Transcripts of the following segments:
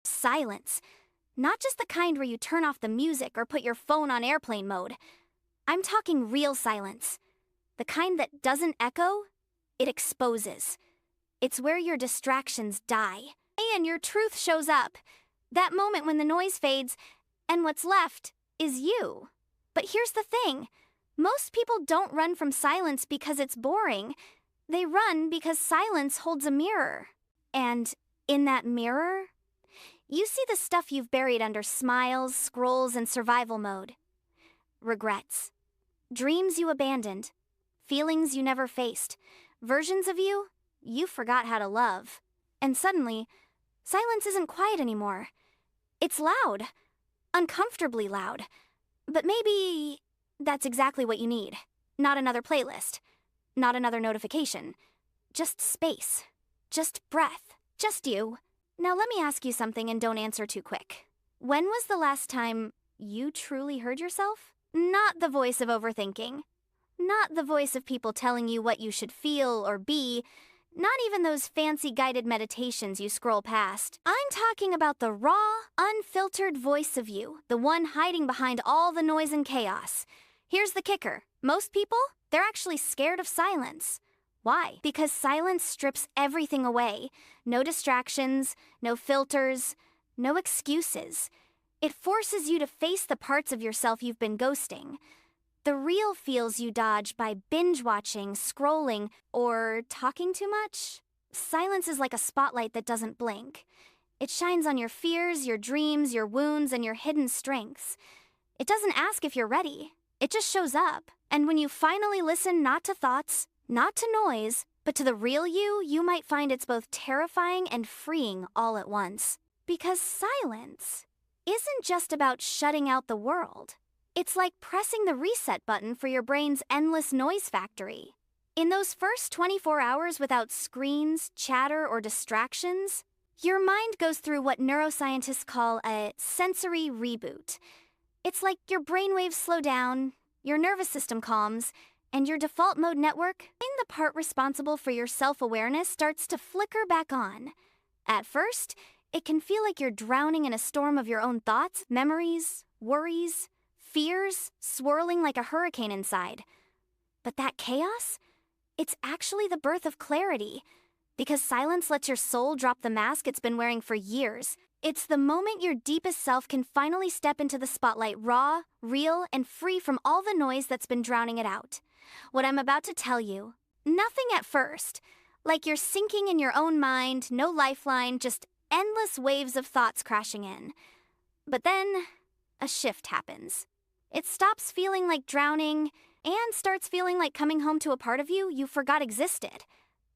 Silence. Not just the kind where you turn off the music or put your phone on airplane mode. I'm talking real silence. The kind that doesn't echo, it exposes. It's where your distractions die, and your truth shows up. That moment when the noise fades, and what's left is you. But here's the thing. Most people don't run from silence because it's boring. They run because silence holds a mirror. And in that mirror, you see the stuff you've buried under smiles, scrolls, and survival mode. Regrets. Dreams you abandoned. Feelings you never faced. Versions of you forgot how to love. And suddenly, silence isn't quiet anymore. It's loud. Uncomfortably loud. But maybe that's exactly what you need. Not another playlist. Not another notification. Just space. Just breath. Just you. Now let me ask you something and don't answer too quick. When was the last time you truly heard yourself? Not the voice of overthinking. Not the voice of people telling you what you should feel or be. Not even those fancy guided meditations you scroll past. I'm talking about the raw, unfiltered voice of you, the one hiding behind all the noise and chaos. Here's the kicker. Most people, they're actually scared of silence. Why? Because silence strips everything away. No distractions, no filters, no excuses. It forces you to face the parts of yourself you've been ghosting. The real feels you dodge by binge-watching, scrolling, or talking too much. Silence is like a spotlight that doesn't blink. It shines on your fears, your dreams, your wounds, and your hidden strengths. It doesn't ask if you're ready. It just shows up. And when you finally listen not to thoughts, not to noise, but to the real you, you might find it's both terrifying and freeing all at once. Because silence isn't just about shutting out the world. It's like pressing the reset button for your brain's endless noise factory. In those first 24 hours without screens, chatter, or distractions, your mind goes through what neuroscientists call a sensory reboot. It's like your brainwaves slow down, your nervous system calms, and your default mode network, in the part responsible for your self-awareness, starts to flicker back on. At first, it can feel like you're drowning in a storm of your own thoughts, memories, worries, fears swirling like a hurricane inside. But that chaos? It's actually the birth of clarity. Because silence lets your soul drop the mask it's been wearing for years. It's the moment your deepest self can finally step into the spotlight raw, real, and free from all the noise that's been drowning it out. What I'm about to tell you, nothing at first. Like you're sinking in your own mind, no lifeline, just endless waves of thoughts crashing in. But then, a shift happens. It stops feeling like drowning and starts feeling like coming home to a part of you forgot existed.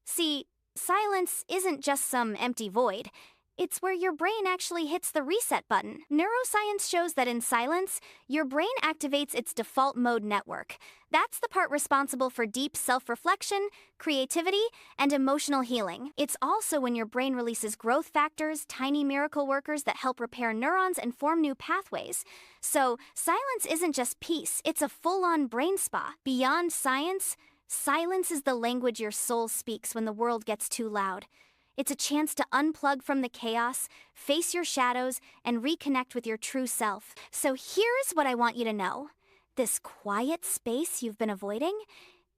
See, silence isn't just some empty void. It's where your brain actually hits the reset button. Neuroscience shows that in silence, your brain activates its default mode network. That's the part responsible for deep self-reflection, creativity, and emotional healing. It's also when your brain releases growth factors, tiny miracle workers that help repair neurons and form new pathways. So, silence isn't just peace, it's a full-on brain spa. Beyond science, silence is the language your soul speaks when the world gets too loud. It's a chance to unplug from the chaos, face your shadows, and reconnect with your true self. So here's what I want you to know. This quiet space you've been avoiding,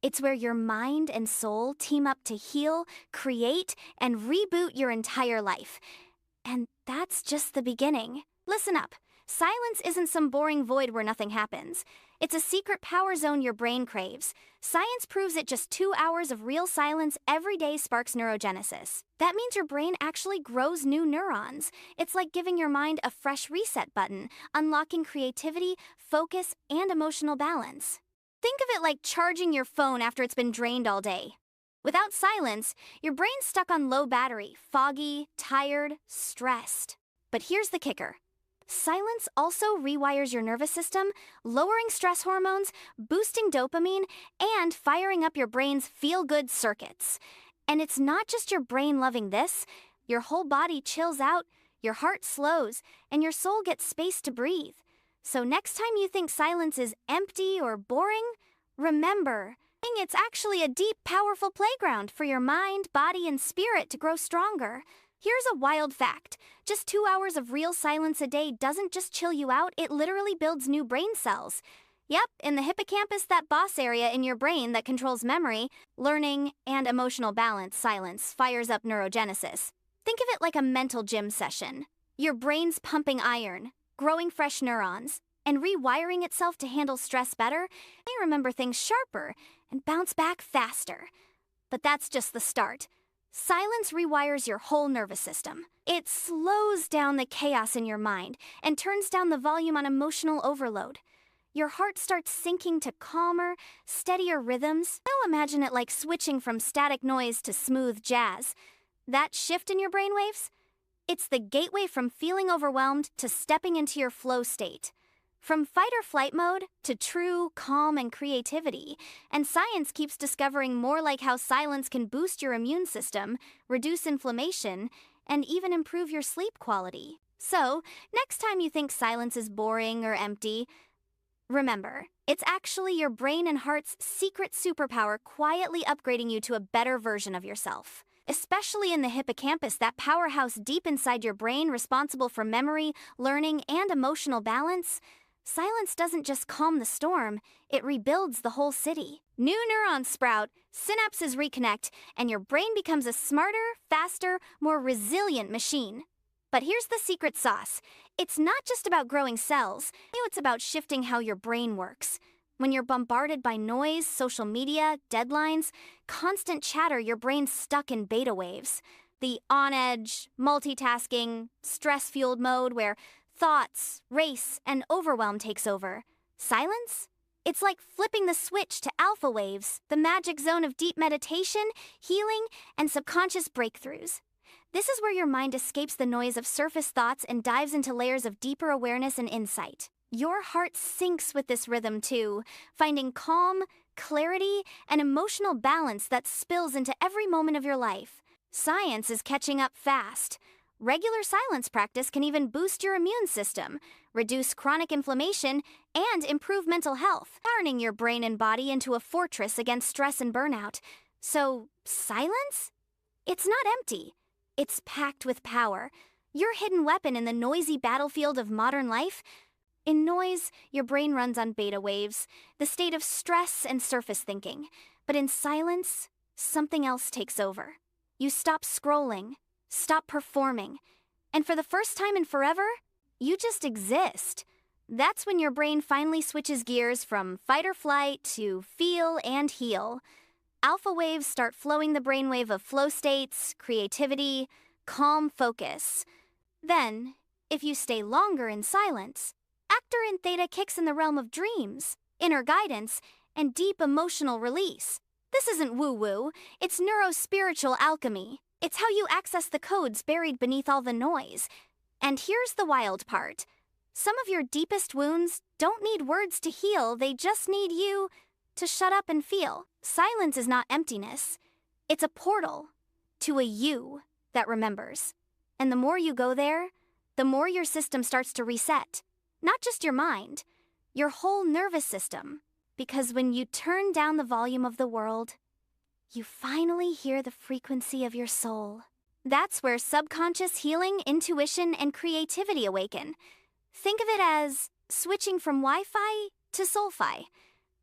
it's where your mind and soul team up to heal, create, and reboot your entire life. And that's just the beginning. Listen up. Silence isn't some boring void where nothing happens. It's a secret power zone your brain craves. Science proves that just 2 hours of real silence every day sparks neurogenesis. That means your brain actually grows new neurons. It's like giving your mind a fresh reset button, unlocking creativity, focus, and emotional balance. Think of it like charging your phone after it's been drained all day. Without silence, your brain's stuck on low battery, foggy, tired, stressed. But here's the kicker. Silence also rewires your nervous system, lowering stress hormones, boosting dopamine, and firing up your brain's feel-good circuits. And it's not just your brain loving this. Your whole body chills out, your heart slows, and your soul gets space to breathe. So next time you think silence is empty or boring, remember, it's actually a deep, powerful playground for your mind, body, and spirit to grow stronger. Here's a wild fact. Just 2 hours of real silence a day doesn't just chill you out, it literally builds new brain cells. Yep, in the hippocampus, that boss area in your brain that controls memory, learning, and emotional balance, silence fires up neurogenesis. Think of it like a mental gym session. Your brain's pumping iron, growing fresh neurons, and rewiring itself to handle stress better. May remember things sharper and bounce back faster. But that's just the start. Silence rewires your whole nervous system. It slows down the chaos in your mind and turns down the volume on emotional overload. Your heart starts sinking to calmer, steadier rhythms. Now imagine it like switching from static noise to smooth jazz. That shift in your brainwaves? It's the gateway from feeling overwhelmed to stepping into your flow state. From fight or flight mode to true calm and creativity. And science keeps discovering more, like how silence can boost your immune system, reduce inflammation, and even improve your sleep quality. So, next time you think silence is boring or empty, remember, it's actually your brain and heart's secret superpower quietly upgrading you to a better version of yourself. Especially in the hippocampus, that powerhouse deep inside your brain responsible for memory, learning, and emotional balance. Silence doesn't just calm the storm, it rebuilds the whole city. New neurons sprout, synapses reconnect, and your brain becomes a smarter, faster, more resilient machine. But here's the secret sauce. It's not just about growing cells. It's about shifting how your brain works. When you're bombarded by noise, social media, deadlines, constant chatter, your brain's stuck in beta waves. The on-edge, multitasking, stress-fueled mode where thoughts, race, and overwhelm takes over. Silence? It's like flipping the switch to alpha waves, the magic zone of deep meditation, healing, and subconscious breakthroughs. This is where your mind escapes the noise of surface thoughts and dives into layers of deeper awareness and insight. Your heart syncs with this rhythm too, finding calm, clarity, and emotional balance that spills into every moment of your life. Science is catching up fast. Regular silence practice can even boost your immune system, reduce chronic inflammation, and improve mental health, turning your brain and body into a fortress against stress and burnout. So, silence? It's not empty. It's packed with power. Your hidden weapon in the noisy battlefield of modern life. In noise, your brain runs on beta waves, the state of stress and surface thinking. But in silence, something else takes over. You stop scrolling, stop performing, and for the first time in forever, you just exist. That's when your brain finally switches gears from fight or flight to feel and heal. Alpha waves start flowing, the brainwave of flow states, creativity, calm focus. Then, if you stay longer in silence, actor in theta kicks in the realm of dreams, inner guidance, and deep emotional release. This isn't woo-woo, it's neurospiritual alchemy. It's how you access the codes buried beneath all the noise. And here's the wild part. Some of your deepest wounds don't need words to heal, they just need you to shut up and feel. Silence is not emptiness. It's a portal to a you that remembers. And the more you go there, the more your system starts to reset. Not just your mind, your whole nervous system. Because when you turn down the volume of the world, you finally hear the frequency of your soul. That's where subconscious healing, intuition, and creativity awaken. Think of it as switching from Wi-Fi to Soul-Fi.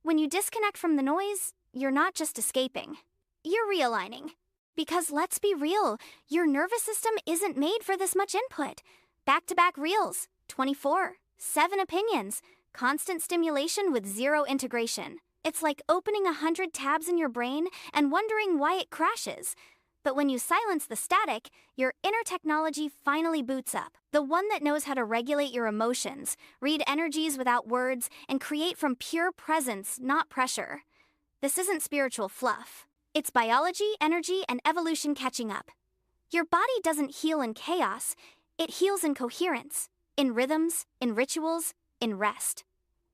When you disconnect from the noise, you're not just escaping. You're realigning. Because let's be real, your nervous system isn't made for this much input. Back-to-back reels, 24/7 opinions, constant stimulation with zero integration. It's like opening 100 tabs in your brain and wondering why it crashes. But when you silence the static, your inner technology finally boots up. The one that knows how to regulate your emotions, read energies without words, and create from pure presence, not pressure. This isn't spiritual fluff. It's biology, energy, and evolution catching up. Your body doesn't heal in chaos. It heals in coherence, in rhythms, in rituals, in rest.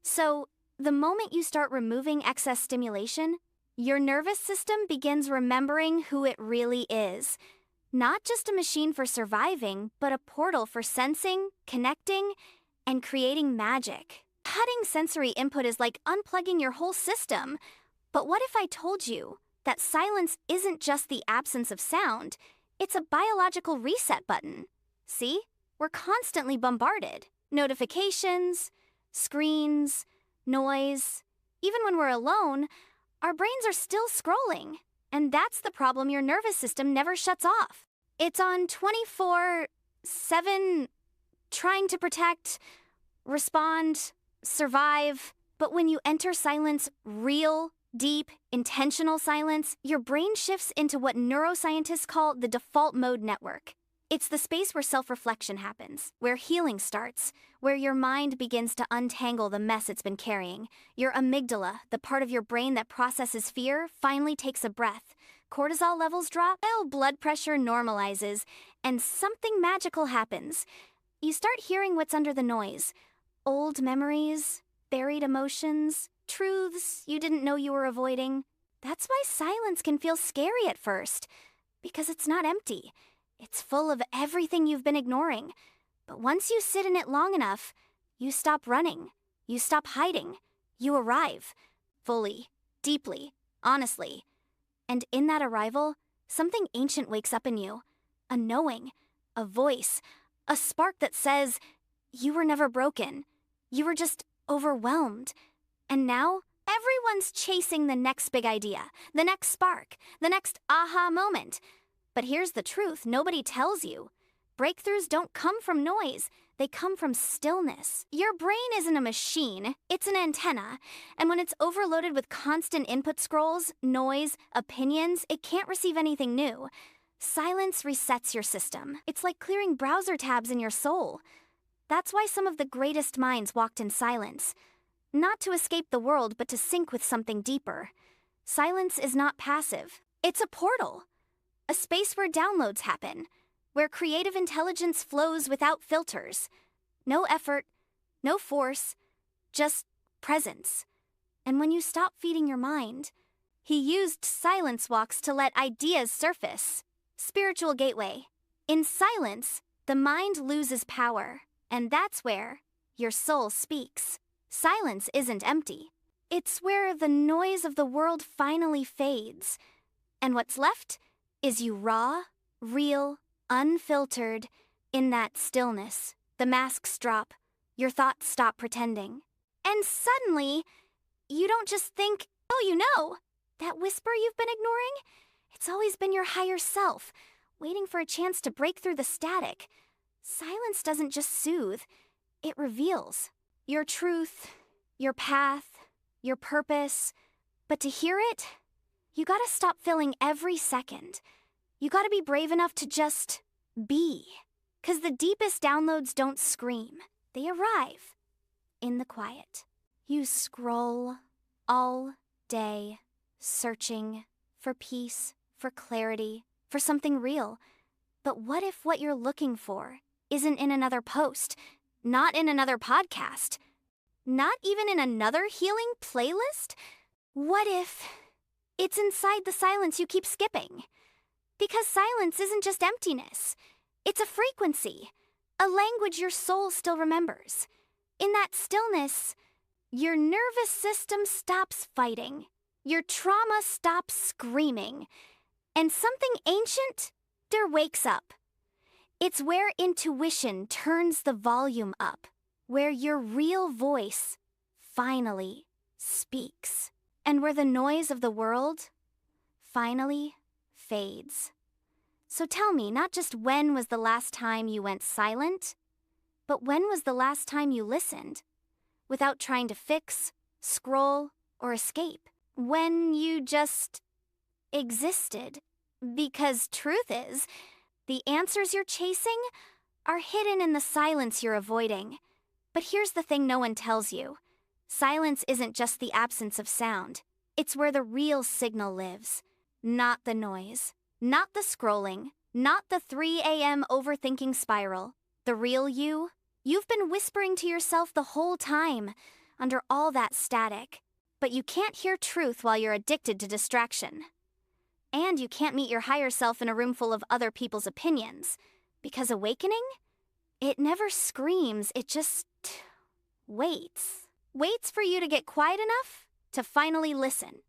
So, the moment you start removing excess stimulation, your nervous system begins remembering who it really is. Not just a machine for surviving, but a portal for sensing, connecting, and creating magic. Cutting sensory input is like unplugging your whole system. But what if I told you that silence isn't just the absence of sound, It's a biological reset button. See? We're constantly bombarded. Notifications, screens, noise. Even when we're alone, our brains are still scrolling. And that's the problem. Your nervous system never shuts off. It's on 24/7, trying to protect, respond, survive. But when you enter silence, real, deep, intentional silence, your brain shifts into what neuroscientists call the default mode network. It's the space where self-reflection happens, where healing starts, where your mind begins to untangle the mess it's been carrying. Your amygdala, the part of your brain that processes fear, finally takes a breath. Cortisol levels drop, blood pressure normalizes, and something magical happens. You start hearing what's under the noise. Old memories, buried emotions, truths you didn't know you were avoiding. That's why silence can feel scary at first, because it's not empty. It's full of everything you've been ignoring. But once you sit in it long enough, you stop running. You stop hiding. You arrive. Fully, deeply, honestly. And in that arrival, something ancient wakes up in you. A knowing, a voice, a spark that says, you were never broken. You were just overwhelmed. And now, everyone's chasing the next big idea, the next spark, the next aha moment. But here's the truth nobody tells you. Breakthroughs don't come from noise. They come from stillness. Your brain isn't a machine, it's an antenna. And when it's overloaded with constant input scrolls, noise, opinions, it can't receive anything new. Silence resets your system. It's like clearing browser tabs in your soul. That's why some of the greatest minds walked in silence. Not to escape the world, but to sync with something deeper. Silence is not passive. It's a portal. A space where downloads happen, where creative intelligence flows without filters. No effort, no force, just presence. And when you stop feeding your mind, he used silence walks to let ideas surface. Spiritual gateway. In silence, the mind loses power, and that's where your soul speaks. Silence isn't empty. It's where the noise of the world finally fades. And what's left is you raw, real, unfiltered, in that stillness. The masks drop, your thoughts stop pretending. And suddenly, you don't just think, oh, you know, that whisper you've been ignoring? It's always been your higher self, waiting for a chance to break through the static. Silence doesn't just soothe, it reveals your truth, your path, your purpose. But to hear it, you gotta stop filling every second. You gotta be brave enough to just be. 'Cause the deepest downloads don't scream. They arrive in the quiet. You scroll all day, searching for peace, for clarity, for something real. But what if what you're looking for isn't in another post, not in another podcast, not even in another healing playlist? What if it's inside the silence you keep skipping? Because silence isn't just emptiness. It's a frequency, a language your soul still remembers. In that stillness, your nervous system stops fighting. Your trauma stops screaming. And something ancient wakes up. It's where intuition turns the volume up, where your real voice finally speaks, and where the noise of the world finally fades. So tell me, not just when was the last time you went silent, but when was the last time you listened, without trying to fix, scroll, or escape? When you just existed. Because truth is, the answers you're chasing are hidden in the silence you're avoiding. But here's the thing no one tells you. Silence isn't just the absence of sound. It's where the real signal lives. Not the noise. Not the scrolling. Not the 3 a.m. overthinking spiral. The real you. You've been whispering to yourself the whole time, under all that static. But you can't hear truth while you're addicted to distraction. And you can't meet your higher self in a room full of other people's opinions. Because awakening? It never screams, it just waits. Waits for you to get quiet enough to finally listen.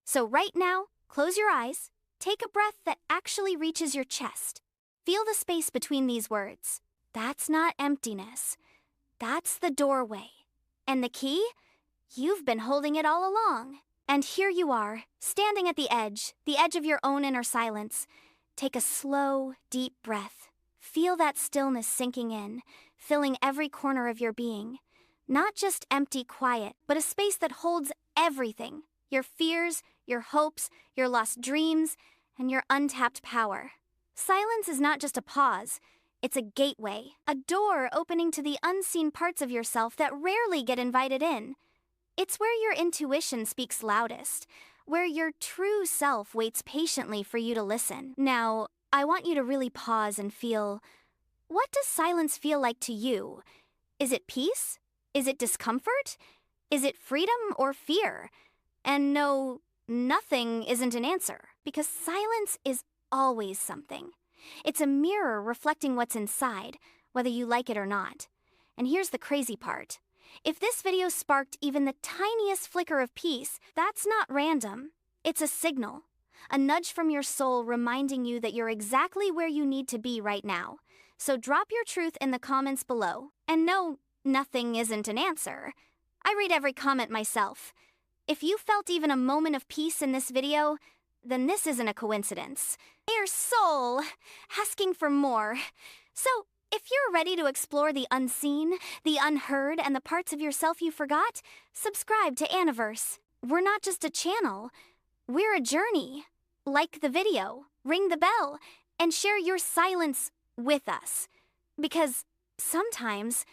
So right now, close your eyes, take a breath that actually reaches your chest. Feel the space between these words. That's not emptiness. That's the doorway. And the key? You've been holding it all along. And here you are, standing at the edge of your own inner silence. Take a slow, deep breath. Feel that stillness sinking in, filling every corner of your being. Not just empty quiet, but a space that holds everything. Your fears, your hopes, your lost dreams, and your untapped power. Silence is not just a pause. It's a gateway, a door opening to the unseen parts of yourself that rarely get invited in. It's where your intuition speaks loudest, where your true self waits patiently for you to listen. Now, I want you to really pause and feel, what does silence feel like to you? Is it peace? Is it discomfort? Is it freedom or fear? And no, nothing isn't an answer, because silence is always something. It's a mirror reflecting what's inside, whether you like it or not. And here's the crazy part. If this video sparked even the tiniest flicker of peace, that's not random. It's a signal, a nudge from your soul reminding you that you're exactly where you need to be right now. So drop your truth in the comments below. And no, nothing isn't an answer. I read every comment myself. If you felt even a moment of peace in this video, then this isn't a coincidence. Your soul, asking for more. So, if you're ready to explore the unseen, the unheard, and the parts of yourself you forgot, subscribe to Aniverse. We're not just a channel, we're a journey. Like the video, ring the bell, and share your silence with us. Because sometimes,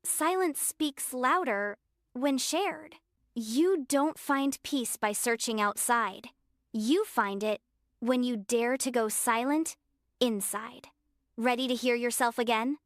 silence speaks louder when shared. You don't find peace by searching outside. You find it when you dare to go silent inside. Ready to hear yourself again?